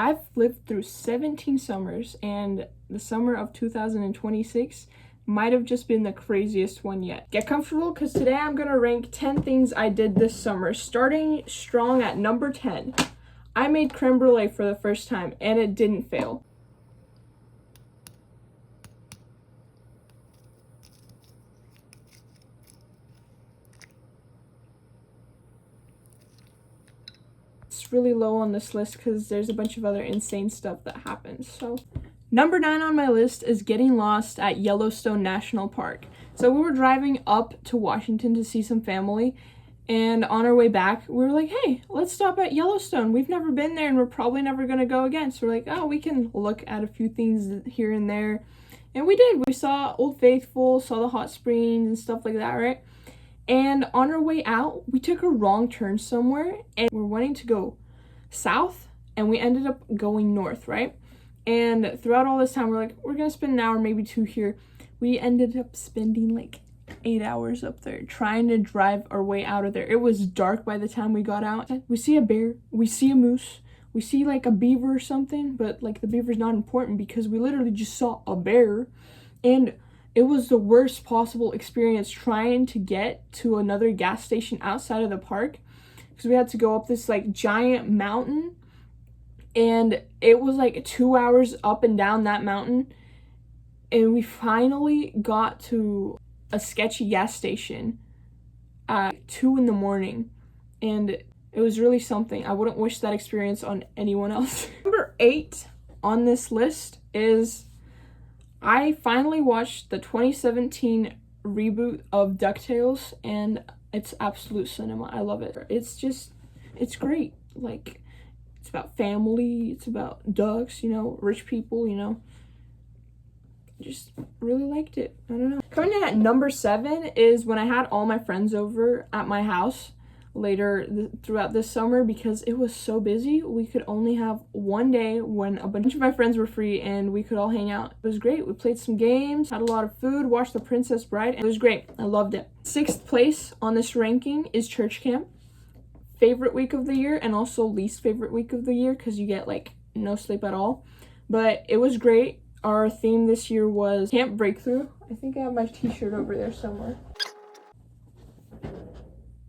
I've lived through 17 summers, and the summer of 2026 might have just been the craziest one yet. Get comfortable, because today I'm gonna rank 10 things I did this summer. Starting strong at number 10, I made creme brulee for the first time, and it didn't fail. It's really low on this list because there's a bunch of other insane stuff that happens. So number 9 on my list is getting lost at Yellowstone National Park. So we were driving up to Washington to see some family, and on our way back we were like, hey, let's stop at Yellowstone. We've never been there and we're probably never gonna go again. So we're like, oh, we can look at a few things here and there. And we did. We saw Old Faithful, saw the hot springs and stuff like that, right? And on our way out, we took a wrong turn somewhere, and we're wanting to go south, and we ended up going north, right? And throughout all this time, we're like, we're gonna spend an hour, maybe 2 here. We ended up spending like 8 hours up there trying to drive our way out of there. It was dark by the time we got out. We see a bear, we see a moose, we see like a beaver or something, but like the beaver's not important because we literally just saw a bear. And it was the worst possible experience trying to get to another gas station outside of the park, because we had to go up this like giant mountain, and it was like 2 hours up and down that mountain. And we finally got to a sketchy gas station at 2 in the morning, and it was really something. I wouldn't wish that experience on anyone else. Number 8 on this list is I finally watched the 2017 reboot of DuckTales, and it's absolute cinema. I love it. It's great. Like, it's about family, it's about ducks, rich people, Just really liked it. I don't know. Coming in at number 7 is when I had all my friends over at my house later throughout this summer, because it was so busy. We could only have one day when a bunch of my friends were free and we could all hang out. It was great. We played some games, had a lot of food, watched The Princess Bride. It was great. I loved it. 6th place on this ranking is church camp. Favorite week of the year, and also least favorite week of the year, because you get like no sleep at all. But it was great. Our theme this year was Camp Breakthrough. I think I have my t-shirt over there somewhere.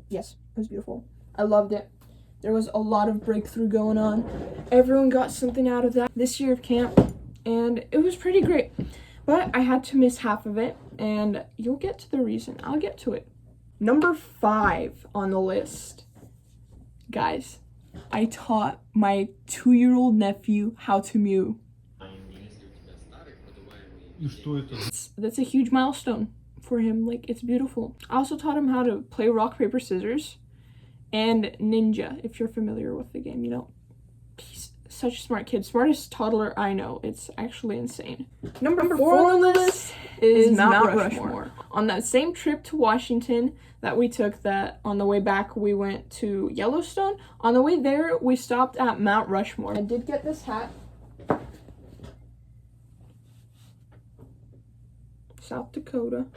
Yes, it was beautiful. I loved it. There was a lot of breakthrough going on. Everyone got something out of that this year of camp, and it was pretty great. But I had to miss half of it, and you'll get to the reason. I'll get to it. Number 5 on the list. Guys, I taught my 2-year-old nephew how to mew. That's a huge milestone for him. Like, it's beautiful. I also taught him how to play rock, paper, scissors and Ninja, if you're familiar with the game. He's such a smart kid. Smartest toddler I know. It's actually insane. Number 4 on the list is Mount Rushmore. On that same trip to Washington that we took, that on the way back we went to Yellowstone, on the way there we stopped at Mount Rushmore. I did get this hat. South Dakota.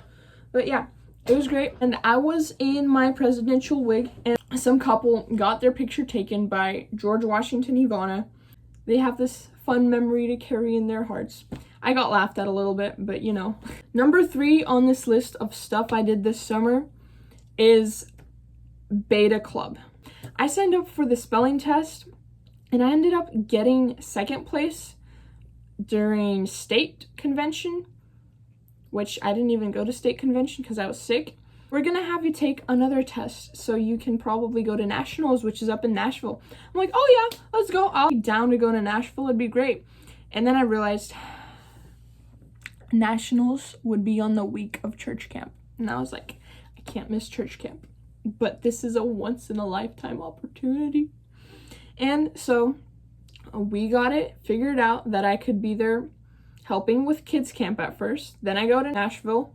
But yeah, it was great. And I was in my presidential wig, and some couple got their picture taken by George Washington Ivana. They have this fun memory to carry in their hearts. I got laughed at a little bit, but Number 3 on this list of stuff I did this summer is Beta Club. I signed up for the spelling test, and I ended up getting 2nd place during state convention, which I didn't even go to state convention because I was sick. We're gonna have you take another test so you can probably go to nationals, which is up in Nashville. I'm like, oh yeah, let's go. I'll be down to go to Nashville. It'd be great. And then I realized nationals would be on the week of church camp. And I was like, I can't miss church camp. But this is a once in a lifetime opportunity. And so we got it figured out that I could be there helping with kids camp at first. Then I go to Nashville,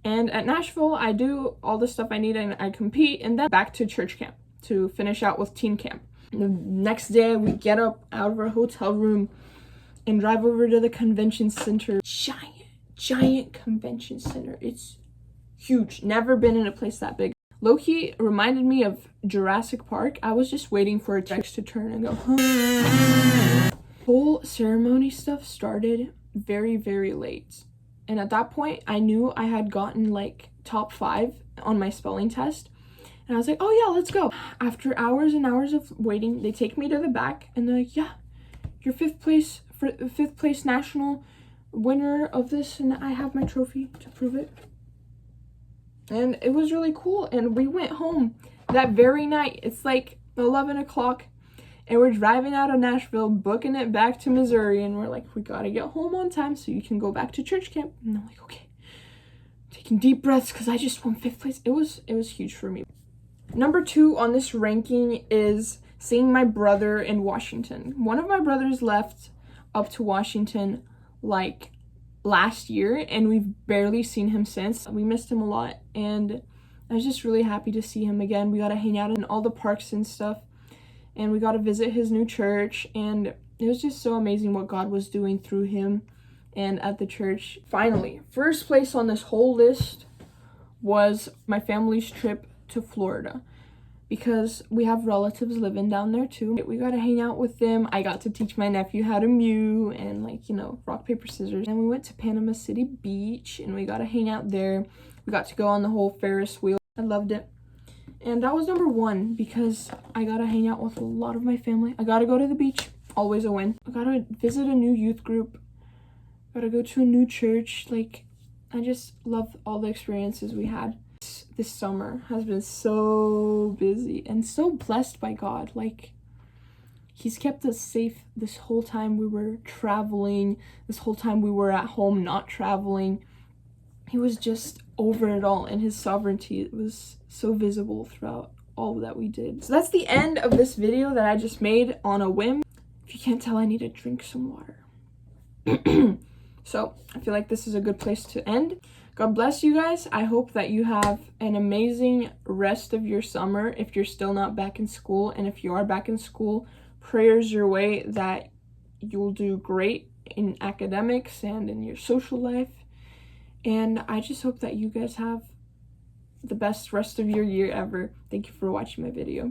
and at Nashville I do all the stuff I need and I compete, and then back to church camp to finish out with teen camp. And the next day we get up out of our hotel room and drive over to the convention center. Giant convention center. It's huge. Never been in a place that big. Low-key reminded me of Jurassic Park. I was just waiting for a text to turn and go, huh. whole ceremony stuff started very, very late. And at that point, I knew I had gotten like top 5 on my spelling test. And I was like, oh yeah, let's go. After hours and hours of waiting, they take me to the back and they're like, yeah, you're 5th place national winner of this, and I have my trophy to prove it. And it was really cool. And we went home that very night. It's like 11 o'clock. And we're driving out of Nashville, booking it back to Missouri. And we're like, we gotta get home on time so you can go back to church camp. And I'm like, okay. Taking deep breaths because I just won 5th place. It was huge for me. Number 2 on this ranking is seeing my brother in Washington. One of my brothers left up to Washington like last year, and we've barely seen him since. We missed him a lot, and I was just really happy to see him again. We got to hang out in all the parks and stuff, and we got to visit his new church, and it was just so amazing what God was doing through him and at the church. Finally, first place on this whole list was my family's trip to Florida, because we have relatives living down there too. We got to hang out with them. I got to teach my nephew how to mew and, like, you know, rock, paper, scissors. And we went to Panama City Beach and we got to hang out there. We got to go on the whole Ferris wheel. I loved it. And that was number 1 because I got to hang out with a lot of my family. I got to go to the beach. Always a win. I got to visit a new youth group. Got to go to a new church. Like, I just love all the experiences we had. This summer has been so busy and so blessed by God. Like, he's kept us safe this whole time we were traveling, this whole time we were at home not traveling. He was just over it all, and his sovereignty, it was so visible throughout all that we did. So that's the end of this video that I just made on a whim. If you can't tell, I need to drink some water. So I feel like this is a good place to end. God bless you guys. I hope that you have an amazing rest of your summer if you're still not back in school. And if you are back in school, prayers your way that you'll do great in academics and in your social life. And I just hope that you guys have the best rest of your year ever. Thank you for watching my video.